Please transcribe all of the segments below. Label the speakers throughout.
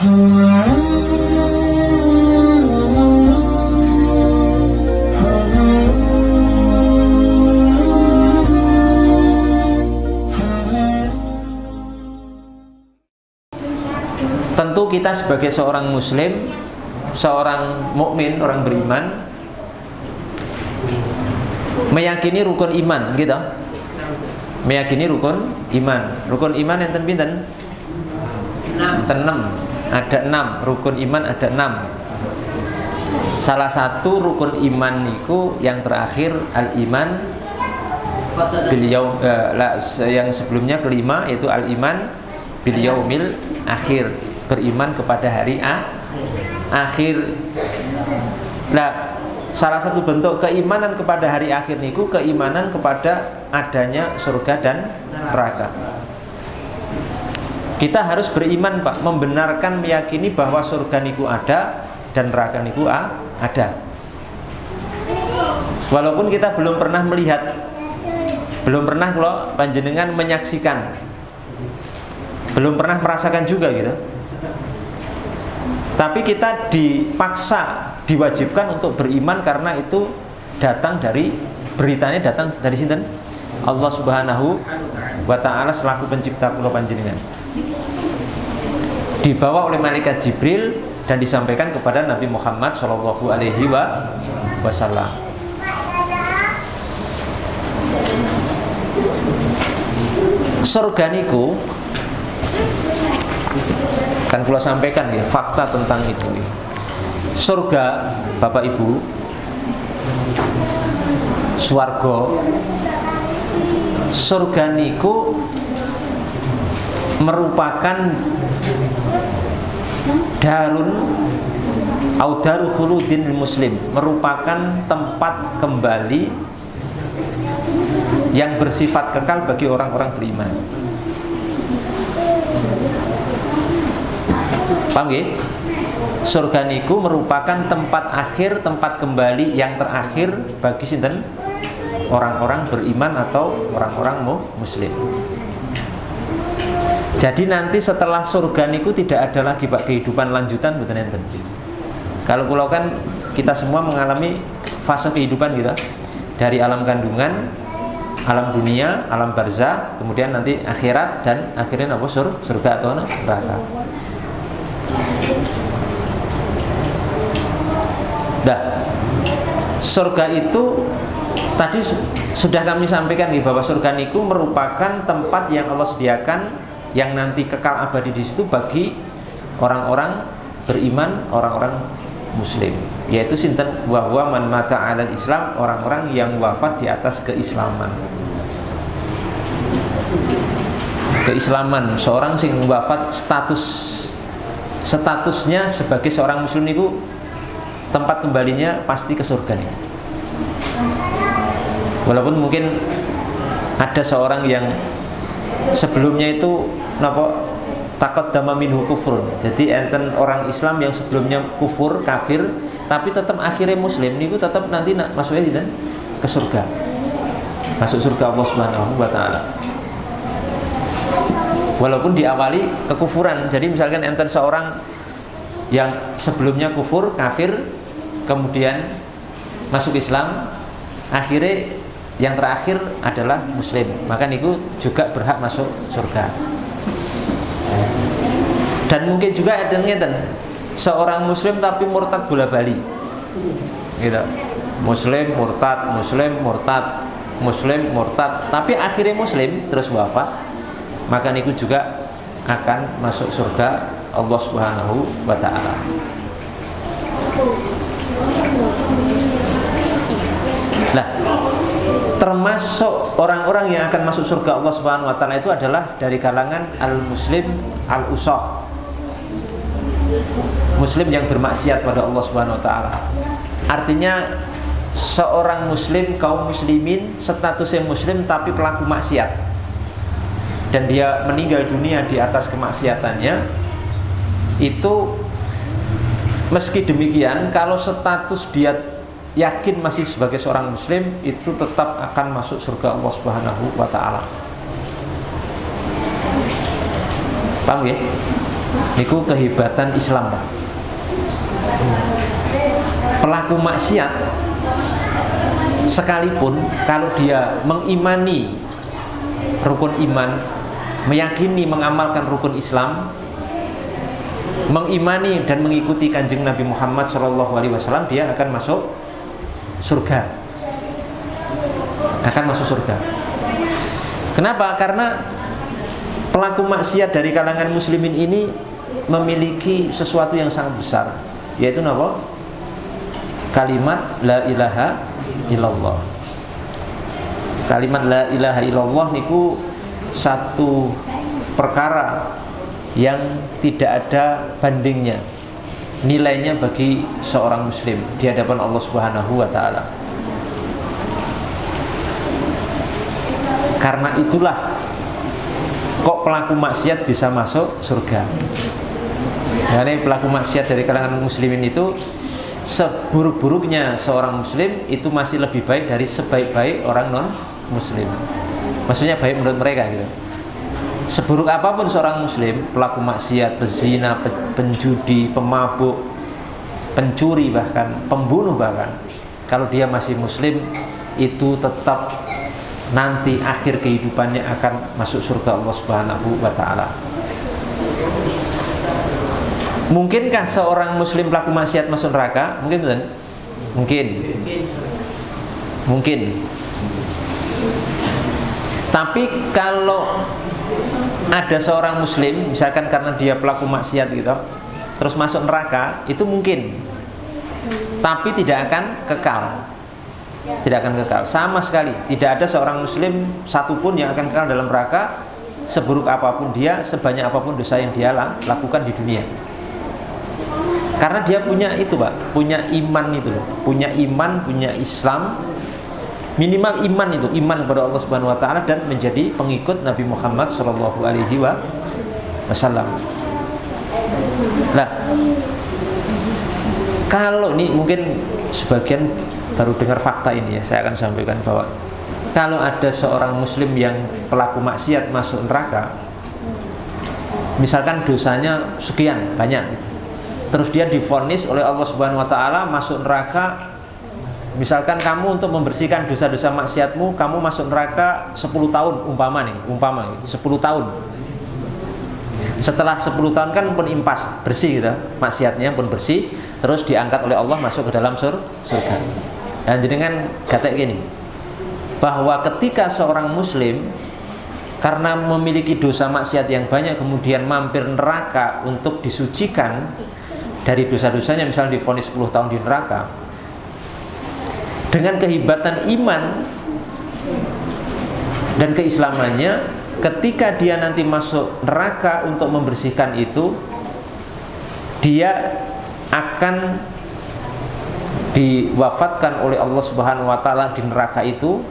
Speaker 1: Tentu kita sebagai seorang muslim, seorang mukmin, orang beriman, meyakini rukun iman, gitu. Meyakini rukun iman. Rukun iman enten pinten? 6. Ada 6. Rukun iman ada 6. Salah satu rukun iman niku yang terakhir al-iman bil yaum, yang sebelumnya kelima yaitu al-iman bil yaumil akhir, beriman kepada hari akhir. Nah, salah satu bentuk keimanan kepada hari akhir niku keimanan kepada adanya surga dan neraka. Kita harus beriman, Pak, membenarkan, meyakini bahwa surga niku ada dan neraka niku ada. Walaupun kita belum pernah melihat, belum pernah kalau panjenengan menyaksikan, belum pernah merasakan juga gitu. Tapi kita dipaksa, diwajibkan untuk beriman karena itu datang dari, beritanya datang dari sinten? Allah Subhanahu wa ta'ala selaku pencipta kula panjenengan. Dibawa oleh malaikat Jibril dan disampaikan kepada Nabi Muhammad sallallahu alaihi wasallam. Surga niku kan kula sampaikan ya fakta tentang itu. Surga, Bapak Ibu, swarga, surga niku merupakan darun au daru khuludin muslim, merupakan tempat kembali yang bersifat kekal bagi orang-orang beriman. Paham nggih? Surga niku merupakan tempat akhir, tempat kembali yang terakhir bagi sinten? Orang-orang beriman atau orang-orang muslim. Jadi nanti setelah surga niku tidak ada lagi Pak kehidupan lanjutan mboten enten. Kalau kula kan kita semua mengalami fase kehidupan kita dari alam kandungan, alam dunia, alam barzah, kemudian nanti akhirat dan akhirnya apa surga atau neraka. Nah, surga itu tadi sudah kami sampaikan nih bahwa surga niku merupakan tempat yang Allah sediakan yang nanti kekal abadi di situ bagi orang-orang beriman, orang-orang muslim, yaitu sinten wa huwa man mata 'alal Islam, orang-orang yang wafat di atas keislaman. Keislaman seorang sing wafat statusnya sebagai seorang muslim itu tempat kembalinya pasti ke surga nih. Walaupun mungkin ada seorang yang sebelumnya itu takut dama minhu kufrun. Jadi enten orang Islam yang sebelumnya kufur, kafir, tapi tetap akhirnya muslim niku tetap nanti masuknya gitu ke surga. Masuk surga Allah Subhanahu wa taala. Walaupun diawali kekufuran. Jadi misalkan enten seorang yang sebelumnya kufur, kafir, kemudian masuk Islam, akhirnya yang terakhir adalah muslim, maka niku juga berhak masuk surga. Dan mungkin juga ada ngeten, seorang muslim tapi murtad bola bali, gitu. Muslim murtad, tapi akhirnya muslim terus wafat, maka niku juga akan masuk surga Allah Subhanahu wa ta'ala. Nah, termasuk orang-orang yang akan masuk surga Allah Subhanahu wa ta'ala itu adalah dari kalangan al-muslim al-usah, muslim yang bermaksiat pada Allah Subhanahu wa ta'ala. Artinya seorang muslim, kaum muslimin statusnya muslim tapi pelaku maksiat, dan dia meninggal dunia di atas kemaksiatannya, itu meski demikian kalau status dia yakin masih sebagai seorang muslim, itu tetap akan masuk surga Allah Subhanahu wa ta'ala. Paham ya? Niku kehebatan Islam, Pak. Pelaku maksiat sekalipun kalau dia mengimani rukun iman, meyakini mengamalkan rukun Islam, mengimani dan mengikuti kanjeng Nabi Muhammad SAW, dia akan masuk surga. Akan masuk surga. Kenapa? Karena pelaku maksiat dari kalangan muslimin ini memiliki sesuatu yang sangat besar, yaitu apa? Kalimat la ilaha illallah. Kalimat la ilaha illallah niku satu perkara yang tidak ada bandingnya nilainya bagi seorang muslim di hadapan Allah Subhanahu wa taala. Karena itulah kok pelaku maksiat bisa masuk surga. Jadi pelaku maksiat dari kalangan muslimin itu, seburuk-buruknya seorang muslim itu masih lebih baik dari sebaik-baik orang non muslim. Maksudnya baik menurut mereka gitu. Seburuk apapun seorang muslim, pelaku maksiat, pezina, penjudi, pemabuk, pencuri, bahkan pembunuh, bahkan kalau dia masih muslim, itu tetap nanti akhir kehidupannya akan masuk surga Allah Subhanahu wa taala. Mungkinkah seorang muslim pelaku maksiat masuk neraka? Mungkin kan? Mungkin. Tapi kalau ada seorang muslim, misalkan karena dia pelaku maksiat gitu, terus masuk neraka, itu mungkin. Tapi tidak akan kekal. Tidak akan kekal sama sekali. Tidak ada seorang muslim satupun yang akan kekal dalam neraka, seburuk apapun dia, sebanyak apapun dosa yang dia lakukan di dunia. Karena dia punya itu, Pak, punya iman itu loh. Punya iman, punya Islam. Minimal iman itu, iman kepada Allah Subhanahu wa taala dan menjadi pengikut Nabi Muhammad sallallahu alaihi wasallam. Nah, kalau ini mungkin sebagian baru dengar fakta ini ya, saya akan sampaikan bahwa kalau ada seorang muslim yang pelaku maksiat masuk neraka, misalkan dosanya sekian banyak, terus dia divonis oleh Allah Subhanahu wa taala masuk neraka. Misalkan kamu untuk membersihkan dosa-dosa maksiatmu, kamu masuk neraka 10 tahun umpama 10 tahun. Setelah 10 tahun kan pun impas, bersih gitu, maksiatnya pun bersih, terus diangkat oleh Allah masuk ke dalam surga. Dan jenengan kata gini, bahwa ketika seorang muslim karena memiliki dosa maksiat yang banyak kemudian mampir neraka untuk disucikan dari dosa-dosanya, misalnya divonis 10 tahun di neraka, dengan kehebatan iman dan keislamannya, ketika dia nanti masuk neraka untuk membersihkan itu, dia akan diwafatkan oleh Allah Subhanahu wa taala di neraka itu,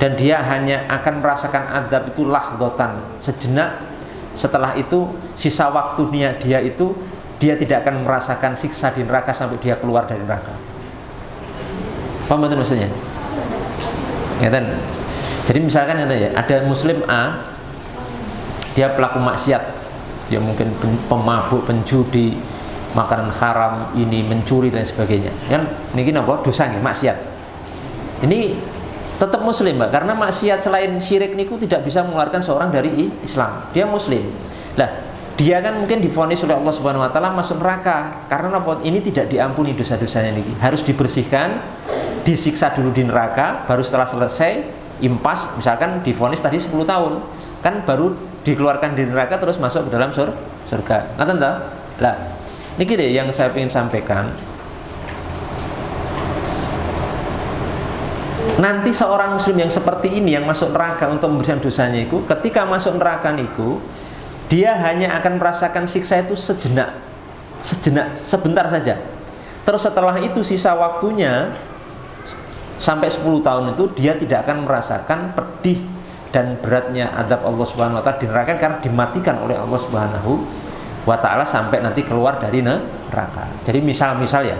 Speaker 1: dan dia hanya akan merasakan azab itu lahdotan, sejenak. Setelah itu sisa waktunya dia itu, dia tidak akan merasakan siksa di neraka sampai dia keluar dari neraka. Paham itu maksudnya? Ya kan? Jadi misalkan ya, ada muslim A, dia pelaku maksiat, dia mungkin pemabuk, penjudi, makanan haram, ini mencuri dan sebagainya. Kan ini apa? Dosa nih, maksiat. Ini tetap muslim, Mbak, karena maksiat selain syirik niku tidak bisa mengeluarkan seorang dari Islam. Dia muslim. Lah, dia kan mungkin divonis oleh Allah Subhanahu wa taala masuk neraka. Karena apa? Ini tidak diampuni dosa-dosanya niki. Harus dibersihkan, disiksa dulu di neraka, baru setelah selesai impas, misalkan divonis tadi 10 tahun, kan baru dikeluarkan di neraka terus masuk ke dalam surga. Ngaten ta? Lah, niki deh yang saya ingin sampaikan. Nanti seorang muslim yang seperti ini yang masuk neraka untuk membersihkan dosanya itu, ketika masuk neraka niku, dia hanya akan merasakan siksa itu sejenak, sebentar saja. Terus setelah itu sisa waktunya sampai 10 tahun itu dia tidak akan merasakan pedih dan beratnya azab Allah Subhanahu wa taala di neraka, karena dimatikan oleh Allah Subhanahu wa taala sampai nanti keluar dari neraka. Jadi misal ya,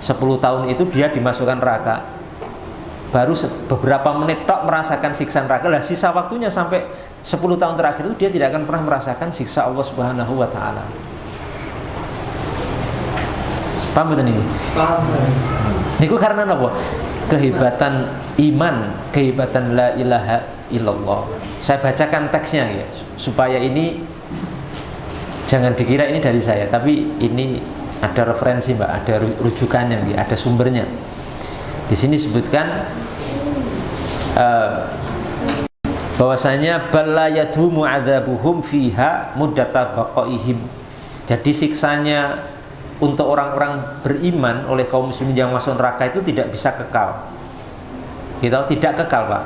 Speaker 1: 10 tahun itu dia dimasukkan neraka, baru beberapa menit tok merasakan siksa neraka, lah sisa waktunya sampai 10 tahun terakhir itu dia tidak akan pernah merasakan siksa Allah Subhanahu wa taala. Paham betul ini? Paham. Niku karena apa? Kehebatan iman, kehebatan la ilaha illallah. Saya bacakan teksnya ya, supaya ini jangan dikira ini dari saya, tapi ini ada referensi Mbak, ada rujukannya, ada sumbernya. Di sini sebutkan bahwasanya balla yadumu adzabuhum fiha muddata baqaihim. Jadi siksanya untuk orang-orang beriman oleh kaum muslimin yang masuk neraka itu tidak bisa kekal. Kita tidak kekal, Pak.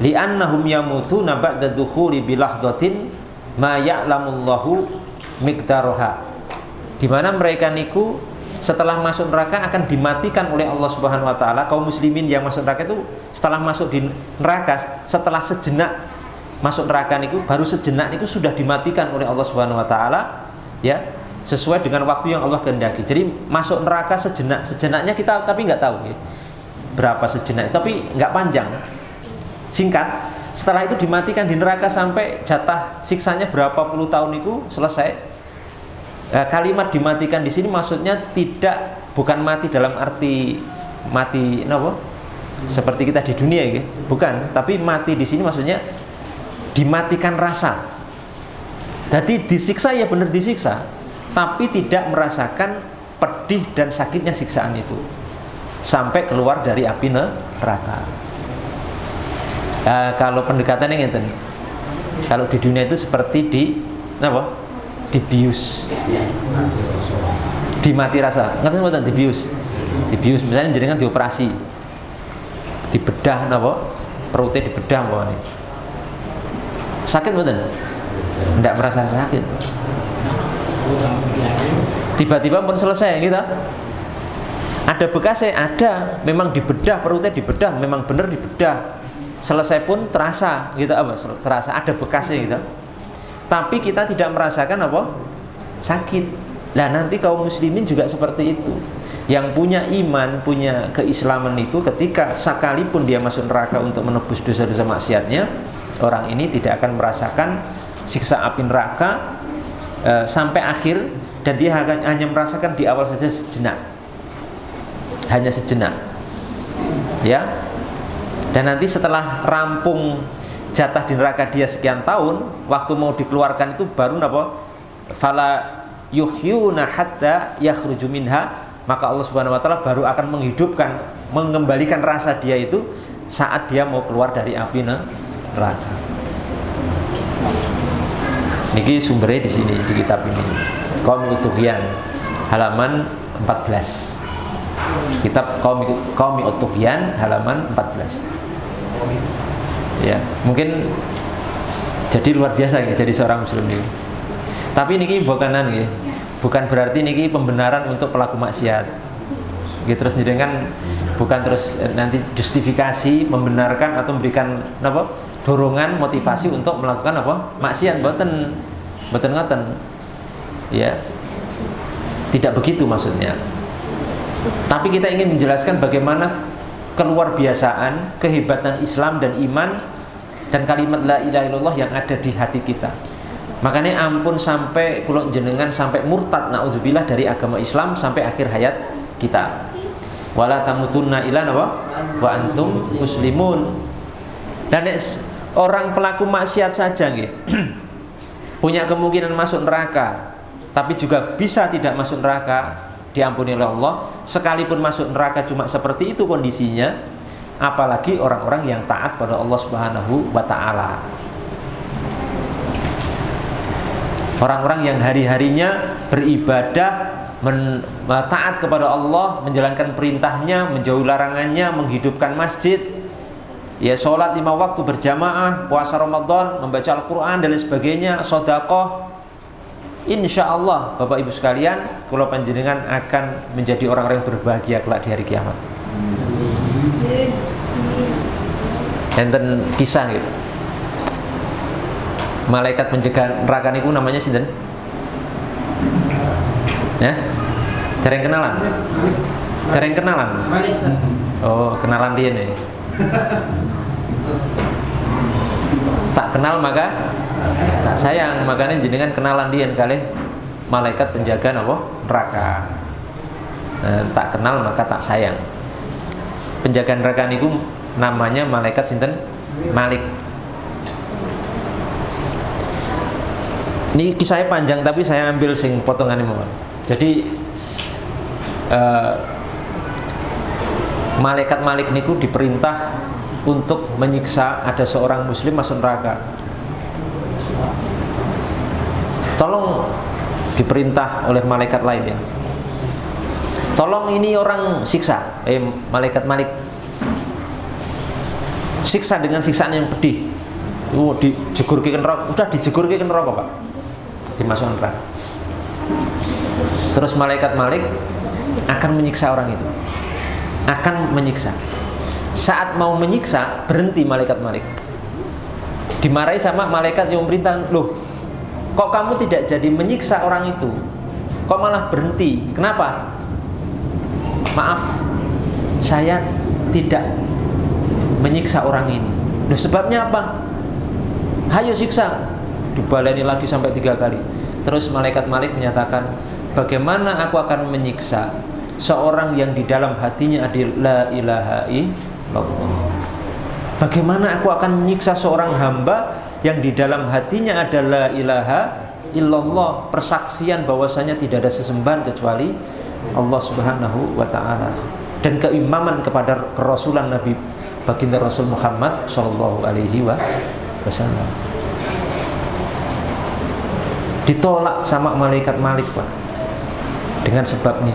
Speaker 1: Li'annahum yamutuna ba'da dukhuli bilahdatin ma ya'lamullahu miqdaraha. Di mana mereka niku setelah masuk neraka akan dimatikan oleh Allah Subhanahu wa taala. Kaum muslimin yang masuk neraka itu setelah masuk di neraka, setelah sejenak masuk neraka niku, baru sejenak niku sudah dimatikan oleh Allah Subhanahu wa taala, ya, sesuai dengan waktu yang Allah kehendaki. Jadi masuk neraka sejenak, sejenaknya kita tapi nggak tahu ya, berapa sejenak, tapi nggak panjang, singkat. Setelah itu dimatikan di neraka sampai jatah siksanya berapa puluh tahun itu selesai. Kalimat dimatikan di sini maksudnya bukan mati dalam arti mati seperti kita di dunia ya, bukan, tapi mati di sini maksudnya dimatikan rasa. Jadi disiksa ya benar disiksa, tapi tidak merasakan pedih dan sakitnya siksaan itu sampai keluar dari api neraka. Kalau pendekatannya ngeten, kalau di dunia itu seperti dibius, dimati rasa. Ngerti mboten dibius? Dibius misalnya jenengan dioperasi, dibedah perutnya dibedah nih. Sakit mboten? Tidak merasa sakit. Tiba-tiba pun selesai kita. Ada bekasnya, ada. Memang dibedah, perutnya dibedah, memang benar dibedah. Selesai pun terasa, gitu terasa ada bekasnya gitu. Tapi kita tidak merasakan sakit. Nah nanti kaum muslimin juga seperti itu. Yang punya iman, punya keislaman itu ketika sekalipun dia masuk neraka untuk menebus dosa-dosa maksiatnya, orang ini tidak akan merasakan siksa api neraka sampai akhir, dan dia hanya merasakan di awal saja sejenak, hanya sejenak, ya. Dan nanti setelah rampung jatah di neraka dia sekian tahun, waktu mau dikeluarkan itu baru fala yuhyuna hatta yakhruju minha, maka Allah Subhanahu wa taala baru akan menghidupkan, mengembalikan rasa dia itu saat dia mau keluar dari api neraka. Niki sumbernya di sini di kitab ini. Qaumul Tughyan halaman 14. Kitab Qaumul Tughyan halaman 14. Ya, mungkin jadi luar biasa ya jadi seorang muslim ini. Tapi niki bukan berarti niki pembenaran untuk pelaku maksiat. Gitu, terus kan bukan terus nanti justifikasi membenarkan atau memberikan dorongan motivasi untuk melakukan maksiat, mboten ngoten. Ya. Tidak begitu maksudnya. Tapi kita ingin menjelaskan bagaimana keluar biasaan, kehebatan Islam dan iman dan kalimat la ilaha illallah yang ada di hati kita. Makanya ampun sampai kula jenengan sampai murtad naudzubillah dari agama Islam sampai akhir hayat kita. Wala tamutunna illa wa antum muslimun. Dan orang pelaku maksiat saja nggih punya kemungkinan masuk neraka, tapi juga bisa tidak masuk neraka, diampuni oleh Allah. Sekalipun masuk neraka cuma seperti itu kondisinya, apalagi orang-orang yang taat pada Allah Subhanahu wa taala. Orang-orang yang hari-harinya beribadah, taat kepada Allah, menjalankan perintahnya, menjauhi larangannya, menghidupkan masjid, ya sholat 5 waktu berjamaah, puasa Ramadan, membaca Al-Quran dan lain sebagainya, sedekah. Insya Allah Bapak Ibu sekalian, kula panjenengan akan menjadi orang-orang yang berbahagia kelak di hari kiamat. Enten kisah gitu. Malaikat penjaga neraka niku namanya sinten? Ya? Dereng kenalan? Dereng kenalan? Oh, kenalan dia nih. Tak kenal maka tak sayang. Makanya jenengan kenalan dia kali malaikat penjaga apa? Neraka. Tak kenal maka tak sayang. Penjaga neraka niku namanya malaikat sinten? Malik. Ini kisahnya panjang tapi saya ambil sing potongan ini. Jadi malaikat Malik niku diperintah untuk menyiksa ada seorang muslim masuk neraka. Tolong, diperintah oleh malaikat lain ya. Tolong ini orang siksa, malaikat Malik. Siksa dengan siksaan yang pedih. Dijegurke ke neraka, udah dijegurke ke neraka, Pak. Dimasukkan neraka. Terus malaikat Malik akan menyiksa orang itu. Akan menyiksa. Saat mau menyiksa, berhenti malaikat Malik. Dimarahi sama malaikat yang memerintah, loh, kok kamu tidak jadi menyiksa orang itu? Kok malah berhenti? Kenapa? Maaf, saya tidak menyiksa orang ini. Loh, sebabnya apa? Hayo siksa. Dibaleni lagi sampai 3 kali. Terus malaikat Malik menyatakan, bagaimana aku akan menyiksa seorang yang di dalam hatinya ada la ilaha illallah? Bagaimana aku akan menyiksa seorang hamba yang di dalam hatinya ada la ilaha illallah, persaksian bahwasanya tidak ada sesembahan kecuali Allah Subhanahu wa taala, dan keimaman kepada kerasulan Nabi baginda Rasul Muhammad sallallahu alaihi wasallam. Ditolak sama malaikat Malik, Pak, dengan sebab ini.